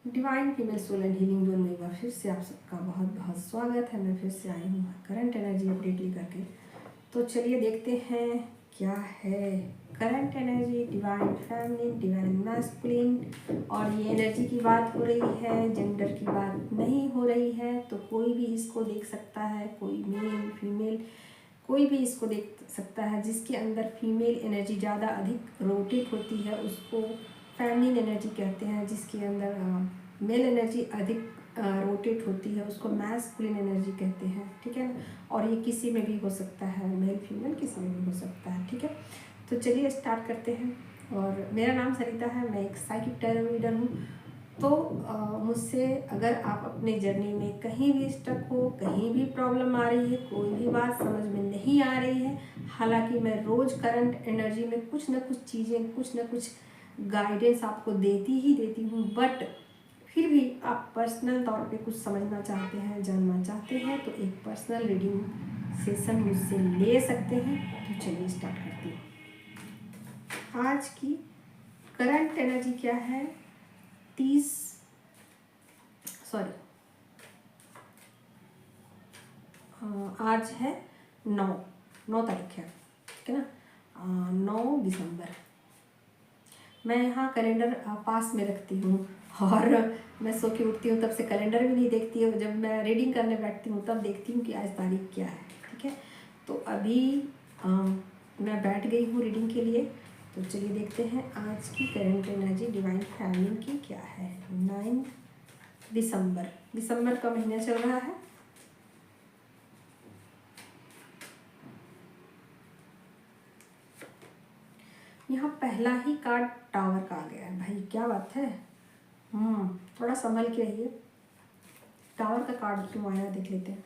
Divine female soul and healing zone में एक बार फिर से आप सबका बहुत बहुत स्वागत है। मैं फिर से आई हूँ करंट एनर्जी अपडेट लेकर के। तो चलिए देखते हैं क्या है current energy, divine feminine, divine masculine. और ये एनर्जी की बात हो रही है, जेंडर की बात नहीं हो रही है। तो कोई भी इसको देख सकता है, कोई मेल फीमेल कोई भी इसको देख सकता है। जिसके अंदर फीमेल एनर्जी ज़्यादा अधिक रोटेट होती है उसको फेमिनिन एनर्जी कहते हैं। जिसके अंदर मेल एनर्जी अधिक रोटेट होती है उसको मैस्कुलिन एनर्जी कहते हैं। ठीक है ना। और ये किसी में भी हो सकता है, मेल फीमेल किसी में भी हो सकता है। ठीक है, तो चलिए स्टार्ट करते हैं। और मेरा नाम सरिता है, मैं एक साइकिक टैरो रीडर हूँ। तो मुझसे अगर आप अपने जर्नी में कहीं भी स्टक हो, कहीं भी प्रॉब्लम आ रही है, कोई भी बात समझ में नहीं आ रही है, हालांकि मैं रोज़ करंट एनर्जी में कुछ ना कुछ चीज़ें, कुछ ना कुछ गाइडेंस आपको देती ही देती हूँ, बट फिर भी आप पर्सनल तौर पे कुछ समझना चाहते हैं, जानना चाहते हैं, तो एक पर्सनल रीडिंग सेशन मुझसे ले सकते हैं। तो चलिए स्टार्ट करती हूँ। आज की करंट एनर्जी क्या है? आज है 9 तारीख है, ठीक है ना। 9 दिसंबर। मैं यहाँ कैलेंडर पास में रखती हूँ और मैं सो के उठती हूँ तब से कैलेंडर भी नहीं देखती हूँ। जब मैं रीडिंग करने बैठती हूँ तब देखती हूँ कि आज तारीख क्या है। ठीक है, तो अभी मैं बैठ गई हूँ रीडिंग के लिए। तो चलिए देखते हैं आज की करंट एनर्जी डिवाइन फेमिनिन की क्या है। 9 दिसंबर का महीना चल रहा है। यहाँ पहला ही कार्ड टावर का आ गया है। भाई क्या बात है। थोड़ा संभल के रहिए। टावर का कार्ड क्यों आया देख लेते हैं।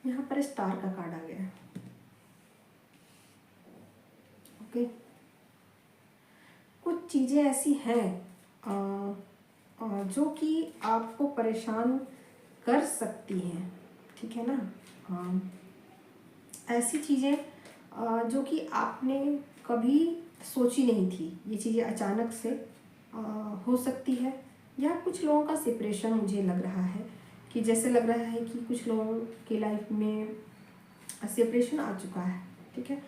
यहाँ पर स्टार का कार्ड आ गया है। ओके, कुछ चीज़ें ऐसी हैं जो कि आपको परेशान कर सकती हैं। ठीक है ना। ऐसी चीज़ें जो कि आपने कभी सोची नहीं थी, ये चीज़ें अचानक से हो सकती है। या कुछ लोगों का सेपरेशन मुझे लग रहा है कि जैसे लग रहा है कि कुछ लोगों के लाइफ में सेपरेशन आ चुका है। ठीक है,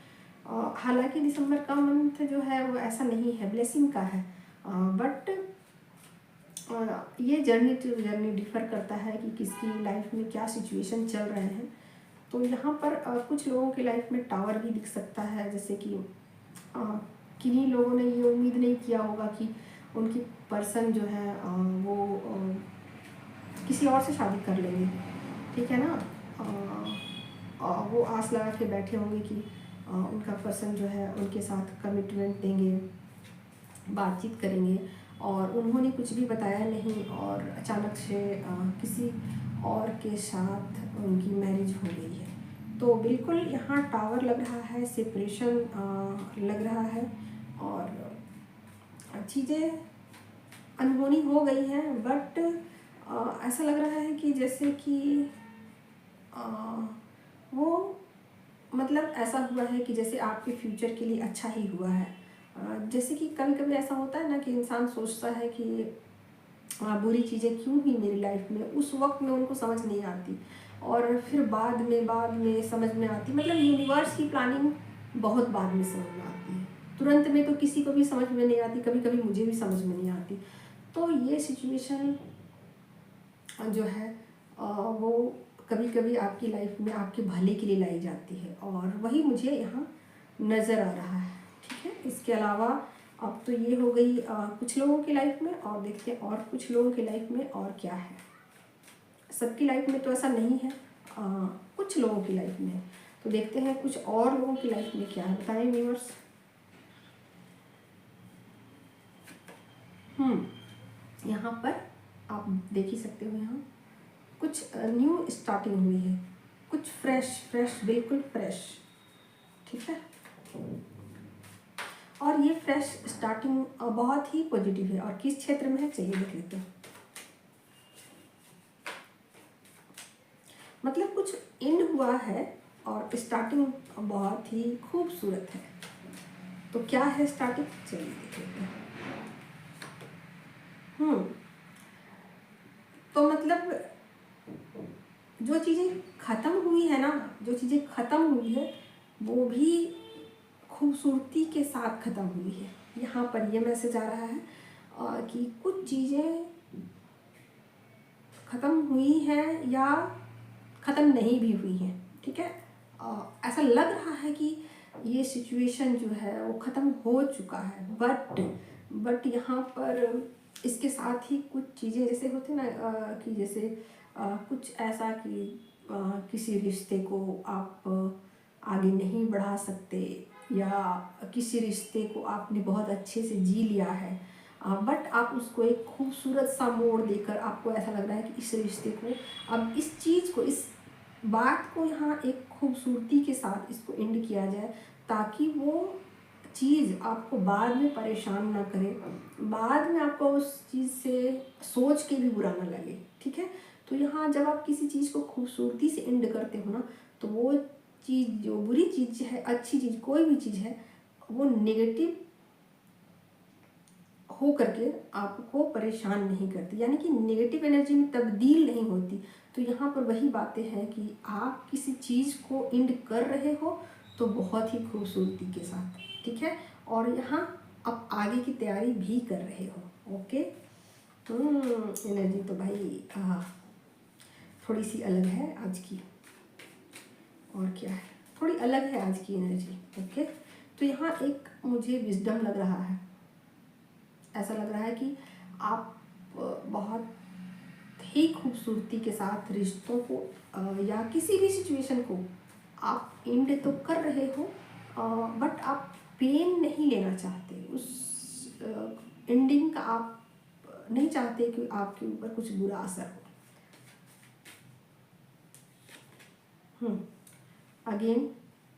हालांकि दिसंबर का मंथ जो है वो ऐसा नहीं है, ब्लेसिंग का है, बट ये जर्नी टू जर्नी डिफ़र करता है कि किसकी लाइफ में क्या सिचुएशन चल रहे हैं। तो यहाँ पर कुछ लोगों की लाइफ में टावर भी दिख सकता है, जैसे कि किन्हीं लोगों ने ये उम्मीद नहीं किया होगा कि उनकी पर्सन जो है वो किसी और से शादी कर लेंगे। ठीक है ना। वो आस लगा के बैठे होंगे कि उनका पर्सन जो है उनके साथ कमिटमेंट देंगे, बातचीत करेंगे, और उन्होंने कुछ भी बताया नहीं और अचानक से किसी और के साथ उनकी मैरिज हो गई है। तो बिल्कुल यहाँ टावर लग रहा है, सेपरेशन लग रहा है, और चीज़ें अनहोनी हो गई हैं। बट ऐसा लग रहा है कि जैसे कि वो मतलब ऐसा हुआ है कि जैसे आपके फ्यूचर के लिए अच्छा ही हुआ है। जैसे कि कभी कभी ऐसा होता है ना कि इंसान सोचता है कि बुरी चीज़ें क्यों हुई मेरी लाइफ में, उस वक्त में उनको समझ नहीं आती, और फिर बाद में समझ में आती। मतलब यूनिवर्स की प्लानिंग बहुत बाद में समझ में आती है, तुरंत में तो किसी को भी समझ में नहीं आती। कभी कभी मुझे भी समझ में नहीं आती। तो ये सिचुएशन जो है वो कभी कभी आपकी लाइफ में आपके भले के लिए लाई जाती है, और वही मुझे यहाँ नज़र आ रहा है। ठीक है, इसके अलावा अब तो ये हो गई कुछ लोगों की लाइफ में, और देखते हैं और कुछ लोगों की लाइफ में और क्या है। सबकी लाइफ में तो ऐसा नहीं है, कुछ लोगों की लाइफ में। तो देखते हैं कुछ और लोगों की लाइफ में क्या है, बताएं व्यूअर्स। यहाँ पर आप देख ही सकते हो, यहाँ कुछ न्यू स्टार्टिंग हुई है, कुछ फ्रेश बिल्कुल फ्रेश। ठीक है, और ये फ्रेश स्टार्टिंग बहुत ही पॉजिटिव है। और किस क्षेत्र में है चलिए देख लेते हैं। मतलब कुछ एंड हुआ है और स्टार्टिंग बहुत ही खूबसूरत है। तो क्या है स्टार्टिंग, चलिए देख लेते हैं। तो मतलब जो चीज़ें ख़त्म हुई है ना, जो चीज़ें ख़त्म हुई है वो भी खूबसूरती के साथ ख़त्म हुई है। यहाँ पर ये मैसेज आ रहा है कि कुछ चीज़ें ख़त्म हुई हैं या ख़त्म नहीं भी हुई हैं, ठीक है। ऐसा लग रहा है कि ये सिचुएशन जो है वो ख़त्म हो चुका है, बट यहाँ पर इसके साथ ही कुछ चीज़ें जैसे होते ना कि जैसे कुछ ऐसा कि किसी रिश्ते को आप आगे नहीं बढ़ा सकते, या किसी रिश्ते को आपने बहुत अच्छे से जी लिया है, बट आप उसको एक खूबसूरत सा मोड़ देकर आपको ऐसा लग रहा है कि इस रिश्ते को, अब इस चीज़ को, इस बात को यहाँ एक खूबसूरती के साथ इसको एंड किया जाए, ताकि वो चीज़ आपको बाद में परेशान ना करे, बाद में आपको उस चीज़ से सोच के भी बुरा ना लगे, ठीक है। तो यहाँ जब आप किसी चीज़ को खूबसूरती से एंड करते हो ना, तो वो चीज़, जो बुरी चीज़ है, अच्छी चीज़ कोई भी चीज़ है, वो नेगेटिव हो करके आपको परेशान नहीं करती, यानी कि नेगेटिव एनर्जी में तब्दील नहीं होती। तो यहाँ पर वही बातें हैं कि आप किसी चीज़ को एंड कर रहे हो तो बहुत ही खूबसूरती के साथ, ठीक है, और यहाँ आप आगे की तैयारी भी कर रहे हो। ओके, एनर्जी तो भाई थोड़ी सी अलग है आज की, और क्या है, थोड़ी अलग है आज की एनर्जी। ओके, तो यहाँ एक मुझे विजडम लग रहा है, ऐसा लग रहा है कि आप बहुत ही खूबसूरती के साथ रिश्तों को या किसी भी सिचुएशन को आप एंड तो कर रहे हो, बट आप पेन नहीं लेना चाहते, उस एंडिंग का आप नहीं चाहते कि आपके ऊपर कुछ बुरा असर हो। अगेन,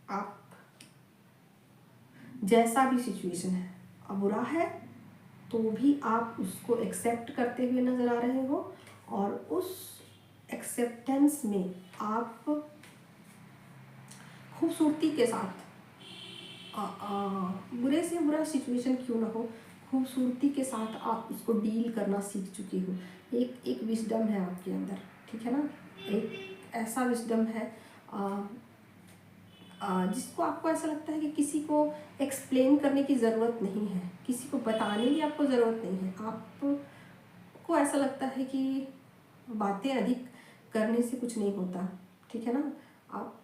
आप जैसा भी सिचुएशन है, अब बुरा है तो भी आप उसको एक्सेप्ट करते हुए नज़र आ रहे हो, और उस एक्सेप्टेंस में आप खूबसूरती के साथ, बुरे से बुरा सिचुएशन क्यों ना हो, खूबसूरती के साथ आप उसको डील करना सीख चुके हो। एक विजडम है आपके अंदर, ठीक है ना, एक ऐसा विजडम है जिसको आपको ऐसा लगता है कि किसी को एक्सप्लेन करने की ज़रूरत नहीं है, किसी को बताने की आपको ज़रूरत नहीं है। आपको ऐसा लगता है कि बातें अधिक करने से कुछ नहीं होता, ठीक है ना। आप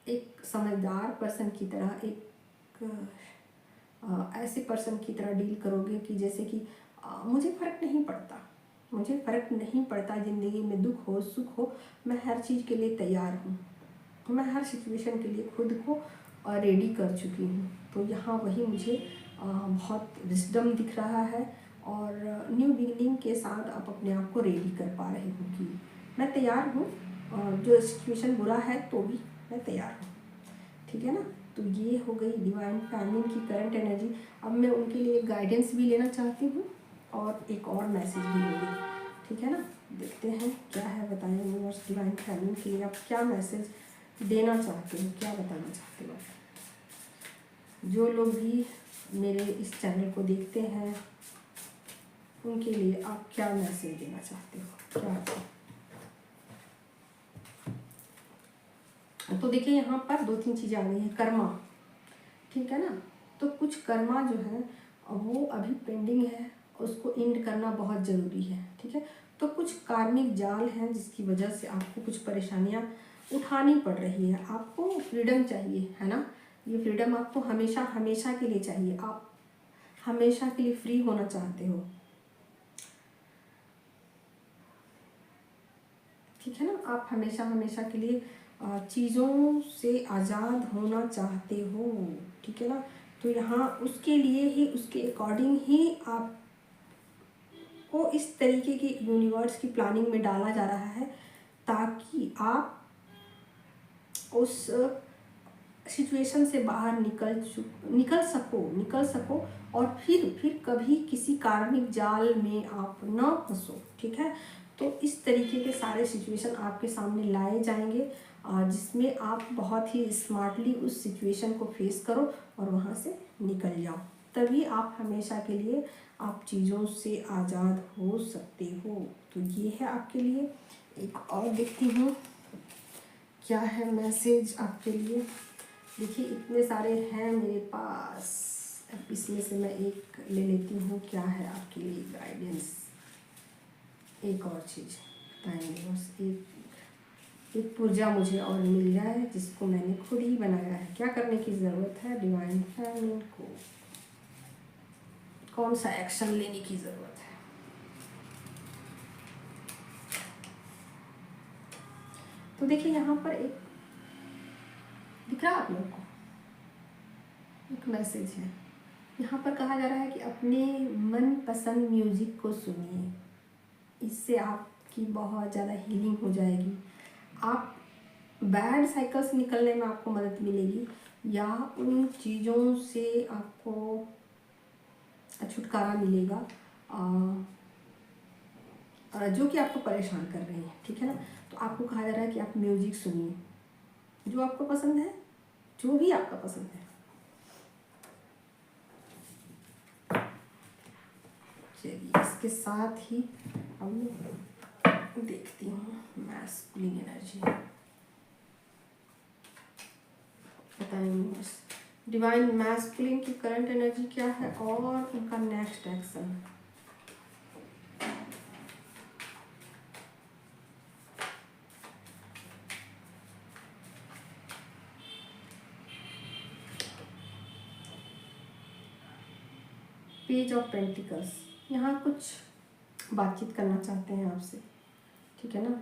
एक समझदार पर्सन की तरह, एक ऐसे पर्सन की तरह डील करोगे कि जैसे कि मुझे फ़र्क नहीं पड़ता, मुझे फ़र्क नहीं पड़ता, ज़िंदगी में दुख हो सुख हो, मैं हर चीज़ के लिए तैयार हूँ, मैं हर सिचुएशन के लिए खुद को रेडी कर चुकी हूँ। तो यहाँ वही मुझे बहुत विजडम दिख रहा है, और न्यू बिगिनिंग के साथ आप अपने आप को रेडी कर पा रहे हो कि मैं तैयार हूँ, जो सिचुएशन बुरा है तो भी मैं तैयार हूँ, ठीक है ना। तो ये हो गई डिवाइन फैमिली की करंट एनर्जी। अब मैं उनके लिए गाइडेंस भी लेना चाहती हूँ और एक और मैसेज भी लूँगी, ठीक है ना। देखते हैं क्या है, बताएं यूनिवर्स डिवाइन फैमिली के लिए आप क्या मैसेज देना चाहते हो, क्या बताना चाहते हो। जो लोग भी मेरे इस चैनल को देखते हैं उनके लिए आप क्या मैसेज देना चाहते हो, क्या। तो देखिए यहाँ पर 2-3 चीज़ें आ गई हैं। कर्मा, ठीक है ना, तो कुछ कर्मा जो है वो अभी पेंडिंग है, उसको एंड करना बहुत ज़रूरी है, ठीक है। तो कुछ कार्मिक जाल हैं जिसकी वजह से आपको कुछ परेशानियाँ उठानी पड़ रही है, आपको फ्रीडम चाहिए, है ना। ये फ्रीडम आपको हमेशा हमेशा के लिए चाहिए, आप हमेशा के लिए फ्री होना चाहते हो, ठीक है ना। आप हमेशा हमेशा के लिए चीज़ों से आज़ाद होना चाहते हो, ठीक है ना। तो यहाँ उसके लिए ही, उसके अकॉर्डिंग ही आपको इस तरीके की यूनिवर्स की प्लानिंग में डाला जा रहा है, ताकि आप उस सिचुएशन से बाहर निकल सको और फिर कभी किसी कार्मिक जाल में आप न फंसो, ठीक है। तो इस तरीके के सारे सिचुएशन आपके सामने लाए जाएंगे, जिसमें आप बहुत ही स्मार्टली उस सिचुएशन को फेस करो और वहाँ से निकल जाओ, तभी आप हमेशा के लिए आप चीज़ों से आज़ाद हो सकते हो। तो ये है आपके लिए। एक और देखती हूँ क्या है मैसेज आपके लिए। देखिए इतने सारे हैं मेरे पास, अब इसमें से मैं एक ले लेती हूँ। क्या है आपके लिए गाइडेंस? एक और चीज़ बताएंगे, बस एक पुर्जा मुझे और मिल जाए जिसको मैंने खुद ही बनाया है। क्या करने की ज़रूरत है डिवाइन फैमिली को? कौन सा एक्शन लेने की ज़रूरत है? तो देखिए यहाँ पर एक दिख रहा है आप लोग को, एक मैसेज है। यहाँ पर कहा जा रहा है कि अपने मन पसंद म्यूज़िक को सुनिए, इससे आपकी बहुत ज़्यादा हीलिंग हो जाएगी। आप बैड साइकिल से निकलने में आपको मदद मिलेगी, या उन चीज़ों से आपको छुटकारा मिलेगा जो कि आपको परेशान कर रही हैं, ठीक है ना। तो आपको कहा जा रहा है कि आप म्यूज़िक सुनिए जो आपको पसंद है, जो भी आपका पसंद है। चलिए इसके साथ ही अब देखती हूँ मैस्कुलिन एनर्जी। बताएंगे डिवाइन मैस्कुलिन की करंट एनर्जी क्या है और उनका next action. Page of pentacles, यहाँ कुछ बातचीत करना चाहते हैं आपसे, ठीक है ना।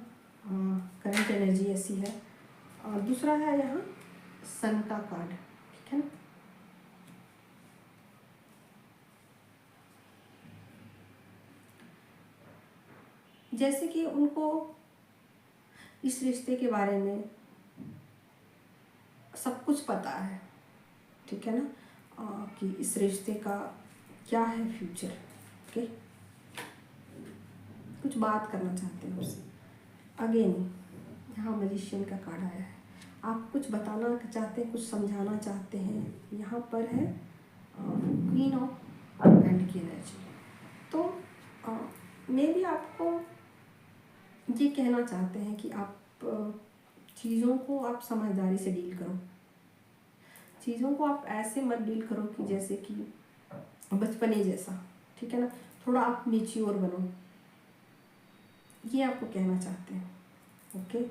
करंट एनर्जी ऐसी है। और दूसरा है यहाँ सन का कार्ड, ठीक है ना। जैसे कि उनको इस रिश्ते के बारे में सब कुछ पता है, ठीक है ना, कि इस रिश्ते का क्या है फ्यूचर। ओके, कुछ बात करना चाहते हैं उससे। अगेन यहाँ मैजिशियन का कार्ड आया है। आप कुछ बताना चाहते हैं, कुछ समझाना चाहते हैं। यहाँ पर है क्वीन ऑफ हैंड की एनर्जी। तो मे भी आपको ये कहना चाहते हैं कि आप चीज़ों को आप समझदारी से डील करो। चीज़ों को आप ऐसे मत डील करो कि जैसे कि बचपने जैसा, ठीक है ना। थोड़ा आप मैच्योर बनो, ये आपको कहना चाहते हैं। ओके,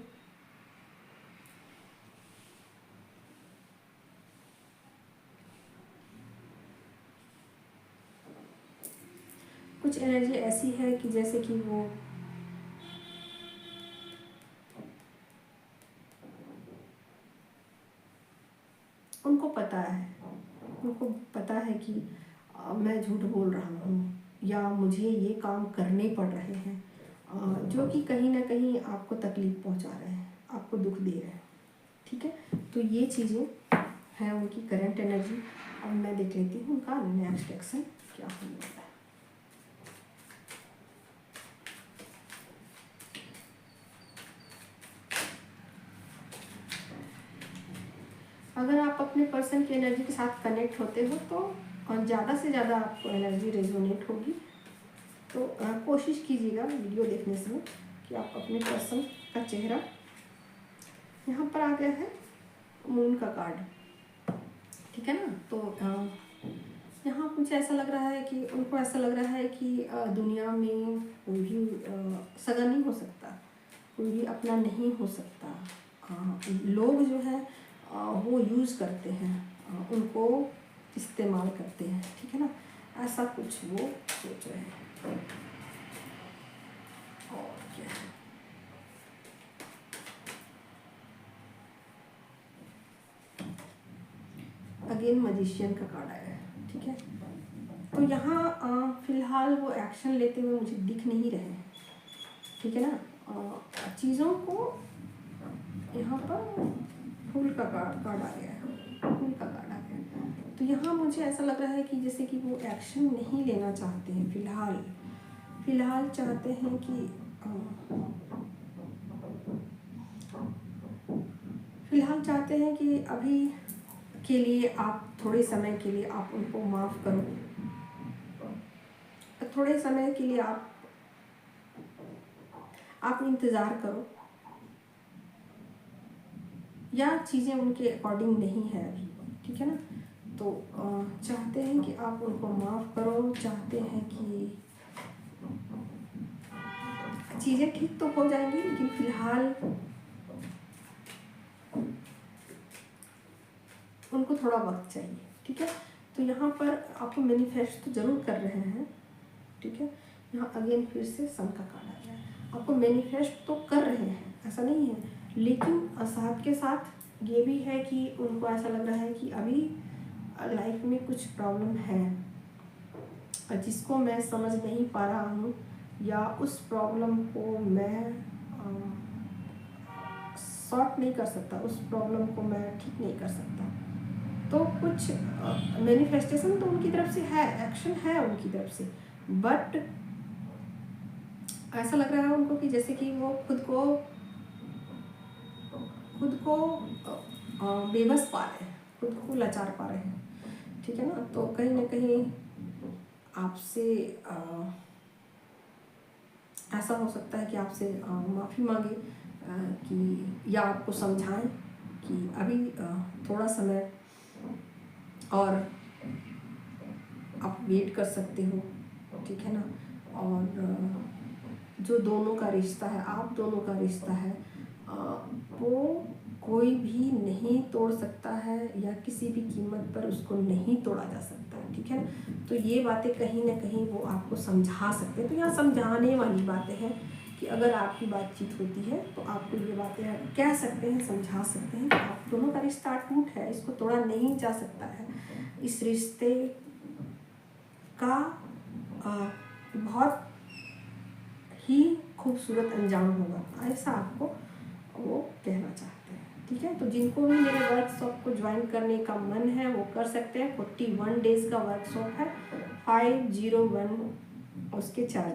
कुछ एनर्जी ऐसी है कि जैसे कि वो उनको पता है कि मैं झूठ बोल रहा हूँ या मुझे ये काम करने पड़ रहे हैं जो कि कहीं ना कहीं आपको तकलीफ़ पहुँचा रहे हैं, आपको दुख दे रहे हैं, ठीक है। तो ये चीज़ें हैं उनकी करंट एनर्जी। अब मैं देख लेती हूँ उनका नेक्स्ट एक्शन क्या होने वाला है। अगर आप अपने पर्सन की एनर्जी के साथ कनेक्ट होते हो तो ज़्यादा से ज़्यादा आपको एनर्जी रेजोनेट होगी। तो कोशिश कीजिएगा वीडियो देखने से कि आप अपने पर्सन का चेहरा, यहाँ पर आ गया है मून का कार्ड, ठीक है ना। तो यहाँ मुझे ऐसा लग रहा है कि उनको ऐसा लग रहा है कि दुनिया में कोई भी सगा नहीं हो सकता, कोई भी अपना नहीं हो सकता। लोग जो है वो यूज़ करते हैं, उनको इस्तेमाल करते हैं, ठीक है ना। ऐसा कुछ वो सोच रहे हैं। और क्या है, अगेन मैजिशियन का कार्ड आया है, ठीक है। तो यहाँ फिलहाल वो एक्शन लेते हुए मुझे दिख नहीं रहे हैं, ठीक है ना। चीज़ों को यहाँ पर फूल का कार्ड आ गया है, फूल का कार्ड आ गया है। तो यहाँ मुझे ऐसा लग रहा है कि जैसे कि वो एक्शन नहीं लेना चाहते हैं फिलहाल चाहते हैं कि फिलहाल चाहते हैं कि अभी के लिए आप थोड़े समय के लिए आप उनको माफ़ करो, थोड़े समय के लिए आप इंतज़ार करो, या चीज़ें उनके अकॉर्डिंग नहीं है अभी, ठीक है ना। तो चाहते हैं कि आप उनको माफ़ करो, चाहते हैं कि चीज़ें ठीक तो हो जाएंगी, लेकिन फ़िलहाल उनको थोड़ा वक्त चाहिए, ठीक है। तो यहाँ पर आपको मैनिफेस्ट तो ज़रूर कर रहे हैं, ठीक है। यहाँ अगेन फिर से सन का कार्ड आ गया है, आपको मैनिफेस्ट तो कर रहे हैं, ऐसा नहीं है, लेकिन साथ के साथ ये भी है कि उनको ऐसा लग रहा है कि अभी लाइफ में कुछ प्रॉब्लम है जिसको मैं समझ नहीं पा रहा हूँ, या उस प्रॉब्लम को मैं सॉर्ट नहीं कर सकता, उस प्रॉब्लम को मैं ठीक नहीं कर सकता। तो कुछ मैनिफेस्टेशन तो उनकी तरफ से है, एक्शन है उनकी तरफ से, बट ऐसा लग रहा है उनको कि जैसे कि वो खुद को बेबस पा रहे हैं, खुद को लाचार पा रहे हैं, ठीक है ना। तो कहीं ना कहीं आपसे ऐसा हो सकता है कि आपसे माफ़ी मांगे, कि या आपको समझाएं कि अभी थोड़ा समय और आप वेट कर सकते हो, ठीक है ना। और जो दोनों का रिश्ता है, आप दोनों का रिश्ता है, वो कोई भी नहीं तोड़ सकता है, या किसी भी कीमत पर उसको नहीं तोड़ा जा सकता है, ठीक है ना। तो ये बातें कहीं ना कहीं वो आपको समझा सकते हैं। तो यहाँ समझाने वाली बातें हैं कि अगर आपकी बातचीत होती है तो आपको ये बातें कह सकते हैं, समझा सकते हैं कि आप दोनों का रिश्ता टूट है, इसको तोड़ा नहीं जा सकता है, इस रिश्ते का बहुत ही खूबसूरत अंजाम होगा, ऐसा आपको वो कहना चाहते हैं, ठीक है। तो जिनको भी मेरे वर्कशॉप को ज्वाइन करने का मन है वो कर सकते हैं। 41 डेज़ का वर्कशॉप है, 501 उसके चार्ज।